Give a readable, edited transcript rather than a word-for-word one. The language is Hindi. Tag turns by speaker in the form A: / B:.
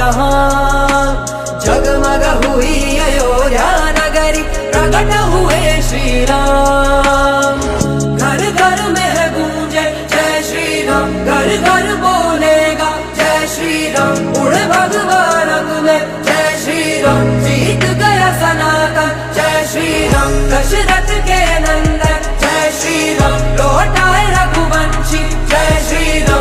A: राम। जगमग हुई अयोध्या नगरी, प्रकट हुए श्री राम। घर घर में है गूंजे जय श्री राम, घर घर बोलेगा जय श्री राम। उड़ भगवा रंग में जय श्री राम, जीत गया सनातन जय श्री राम। दशरथ के नंदन जय श्री राम, लौटाए रघुवंशी जय श्री राम।